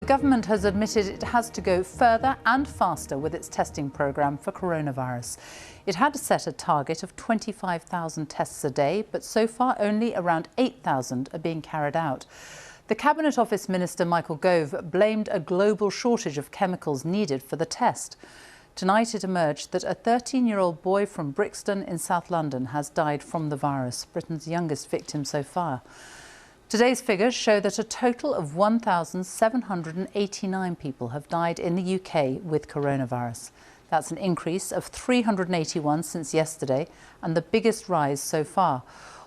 The government has admitted it has to go further and faster with its testing programme for coronavirus. It had set a target of 25,000 tests a day, but so far only around 8,000 are being carried out. The Cabinet Office Minister Michael Gove blamed a global shortage of chemicals needed for the test. Tonight it emerged that a 13-year-old boy from Brixton in South London has died from the virus, Britain's youngest victim so far. Today's figures show that a total of 1,789 people have died in the UK with coronavirus. That's an increase of 381 since yesterday and the biggest rise so far.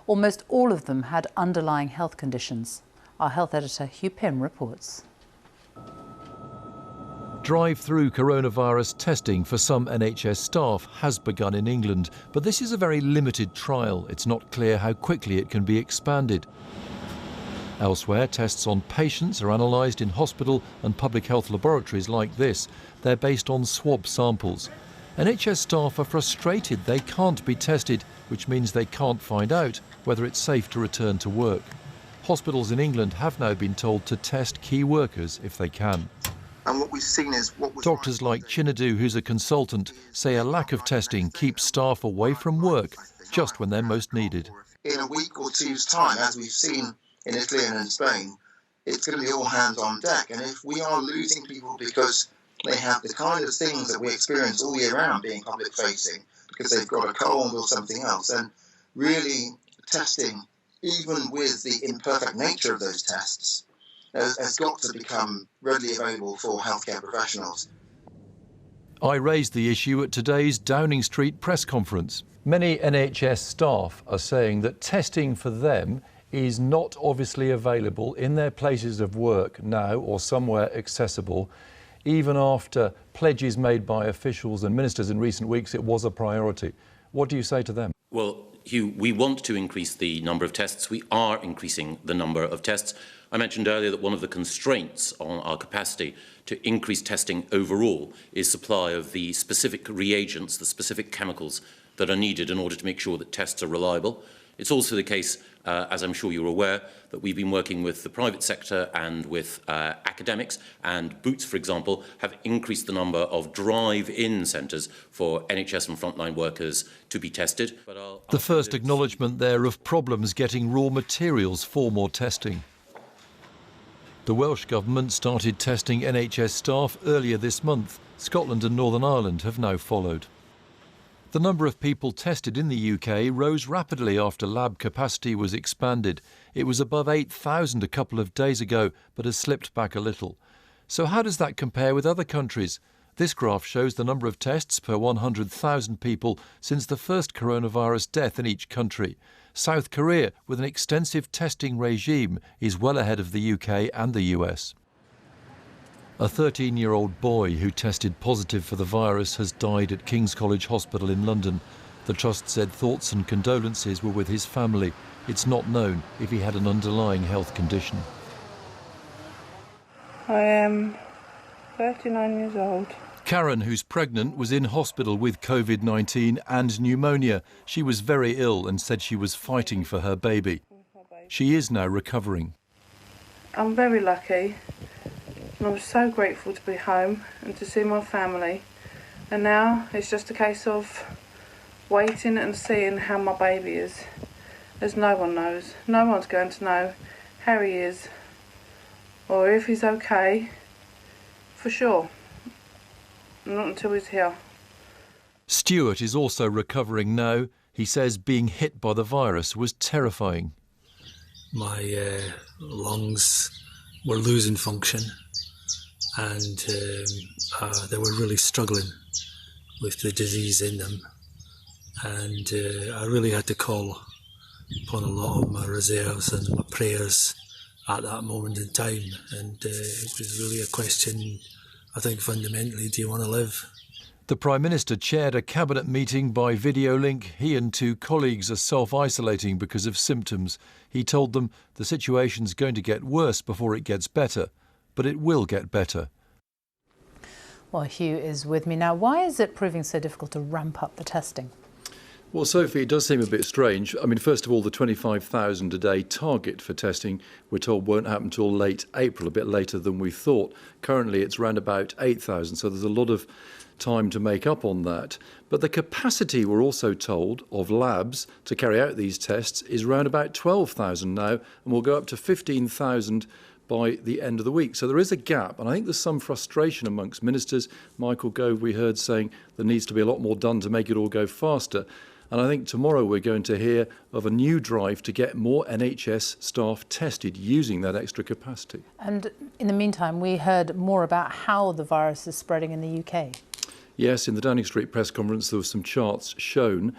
Almost all of them had underlying health conditions. Our health editor Hugh reports. Drive-through coronavirus testing for some NHS staff has begun in England, but this is a very limited trial. It's not clear how quickly it can be expanded. Elsewhere, tests on patients are analysed in hospital and public health laboratories like this. They're based on swab samples. NHS staff are frustrated they can't be tested, which means they can't find out whether it's safe to return to work. Hospitals in England have now been told to test key workers if they can. And what we've seen is Doctors like Chinadu, who's a consultant, say a lack of testing keeps staff away from work just when they're most needed. In a week or two's time, as we've seen in Italy and in Spain, it's going to be all hands on deck. And if we are losing people because they have the kind of things that we experience all year round being public facing, because they've got a cold or something else, then really testing, even with the imperfect nature of those tests, has got to become readily available for healthcare professionals. I raised the issue at today's Downing Street press conference. Many NHS staff are saying that testing for them is not obviously available in their places of work now or somewhere accessible. Even after pledges made by officials and ministers in recent weeks, it was a priority. What do you say to them? Well, Hugh, we want to increase the number of tests. We are increasing the number of tests. I mentioned earlier that one of the constraints on our capacity to increase testing overall is supply of the specific reagents, the specific chemicals that are needed in order to make sure that tests are reliable. It's also the case, as I'm sure you're aware, that we've been working with the private sector and with academics, and Boots, for example, have increased the number of drive-in centres for NHS and frontline workers to be tested. The first acknowledgement there of problems getting raw materials for more testing. The Welsh Government started testing NHS staff earlier this month. Scotland and Northern Ireland have now followed. The number of people tested in the UK rose rapidly after lab capacity was expanded. It was above 8,000 a couple of days ago, but has slipped back a little. So how does that compare with other countries? This graph shows the number of tests per 100,000 people since the first coronavirus death in each country. South Korea, with an extensive testing regime, is well ahead of the UK and the US. A 13-year-old boy who tested positive for the virus has died at King's College Hospital in London. The Trust said thoughts and condolences were with his family. It's not known if he had an underlying health condition. I am 39 years old. Karen, who's pregnant, was in hospital with COVID-19 and pneumonia. She was very ill and said she was fighting for her baby. She is now recovering. I'm very lucky. And I'm so grateful to be home and to see my family. And now it's just a case of waiting and seeing how my baby is. As no one knows. No one's going to know how he is or if he's okay for sure. Not until he's here. Stuart is also recovering now. He says being hit by the virus was terrifying. My lungs were losing function. And they were really struggling with the disease in them. And I really had to call upon a lot of my reserves and my prayers at that moment in time. And it was really a question, I think, fundamentally, do you want to live? The Prime Minister chaired a cabinet meeting by video link. He and two colleagues are self-isolating because of symptoms. He told them the situation's going to get worse before it gets better. But it will get better. Well, Hugh is with me now. Why is it proving so difficult to ramp up the testing? Well, Sophie, it does seem a bit strange. I mean, first of all, the 25,000 a day target for testing, we're told, won't happen till late April, a bit later than we thought. Currently, it's around about 8,000, so there's a lot of time to make up on that. But the capacity, we're also told, of labs to carry out these tests is around about 12,000 now, and will go up to 15,000 by the end of the week. So there is a gap, and I think there's some frustration amongst ministers. Michael Gove, we heard, saying there needs to be a lot more done to make it all go faster. And I think tomorrow we're going to hear of a new drive to get more NHS staff tested using that extra capacity. And in the meantime, we heard more about how the virus is spreading in the UK. Yes, in the Downing Street press conference there were some charts shown.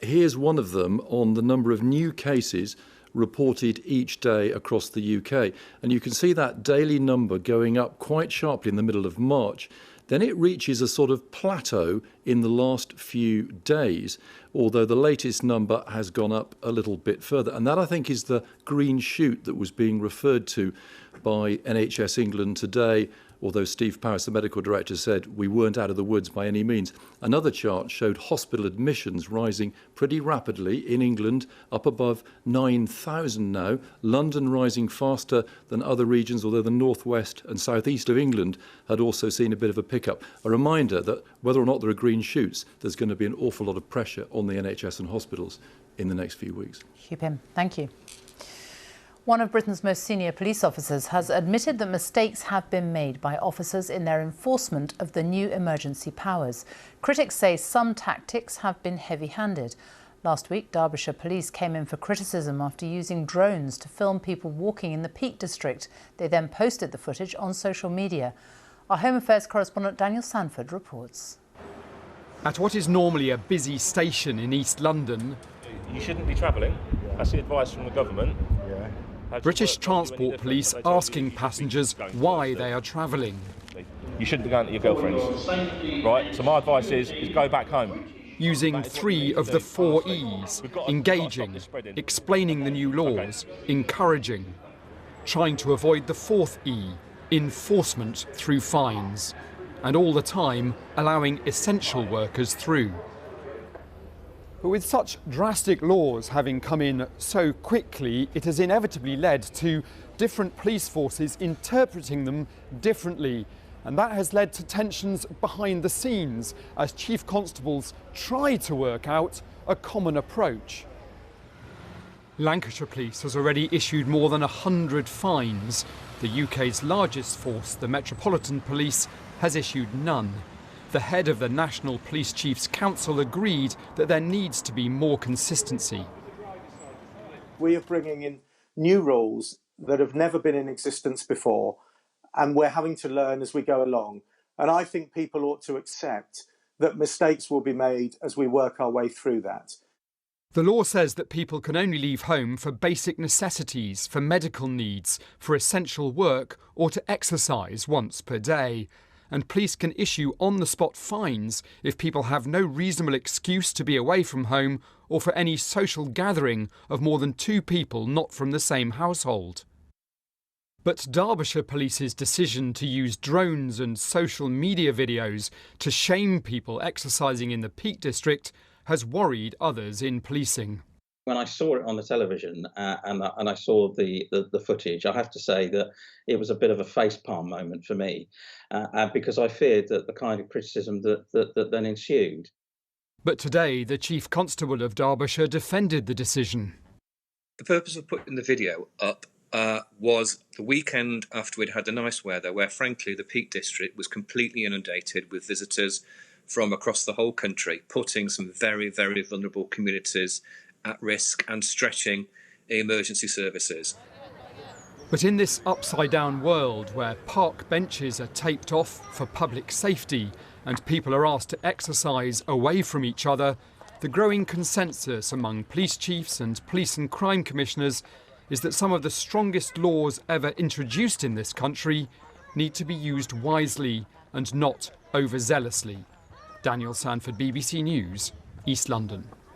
Here's one of them on the number of new cases reported each day across the UK. And you can see that daily number going up quite sharply in the middle of March. Then it reaches a sort of plateau in the last few days, although the latest number has gone up a little bit further. And that, I think, is the green shoot that was being referred to by NHS England today, although Steve Powis, the medical director, said we weren't out of the woods by any means. Another chart showed hospital admissions rising pretty rapidly in England, up above 9,000 now. London rising faster than other regions, although the northwest and southeast of England had also seen a bit of a pickup. A reminder that whether or not there are green shoots, there's going to be an awful lot of pressure on the NHS and hospitals in the next few weeks. Hugh, thank you. One of Britain's most senior police officers has admitted that mistakes have been made by officers in their enforcement of the new emergency powers. Critics say some tactics have been heavy-handed. Last week, Derbyshire Police came in for criticism after using drones to film people walking in the Peak District. They then posted the footage on social media. Our Home Affairs correspondent Daniel Sandford reports. At what is normally a busy station in East London, you shouldn't be travelling. That's the advice from the government. British Transport Police asking passengers why they are travelling. You shouldn't be going to your girlfriend's, right? So my advice is go back home. Using 3 of the 4 E's, engaging, explaining the new laws, encouraging, trying to avoid the 4th E, enforcement through fines, and all the time allowing essential workers through. But with such drastic laws having come in so quickly, it has inevitably led to different police forces interpreting them differently. And that has led to tensions behind the scenes as chief constables try to work out a common approach. Lancashire Police has already issued more than 100 fines. The UK's largest force, the Metropolitan Police, has issued none. The head of the National Police Chiefs Council agreed that there needs to be more consistency. We are bringing in new rules that have never been in existence before, and we're having to learn as we go along. And I think people ought to accept that mistakes will be made as we work our way through that. The law says that people can only leave home for basic necessities, for medical needs, for essential work, or to exercise once per day. And police can issue on-the-spot fines if people have no reasonable excuse to be away from home or for any social gathering of more than 2 people not from the same household. But Derbyshire Police's decision to use drones and social media videos to shame people exercising in the Peak District has worried others in policing. When I saw it on the television and I saw the footage, I have to say that it was a bit of a facepalm moment for me because I feared that the kind of criticism that then ensued. But today, the Chief Constable of Derbyshire defended the decision. The purpose of putting the video up was the weekend after we'd had the nice weather, where frankly the Peak District was completely inundated with visitors from across the whole country, putting some very, very vulnerable communities at risk and stretching emergency services. But in this upside-down world where park benches are taped off for public safety and people are asked to exercise away from each other, the growing consensus among police chiefs and police and crime commissioners is that some of the strongest laws ever introduced in this country need to be used wisely and not overzealously. Daniel Sandford, BBC News, East London.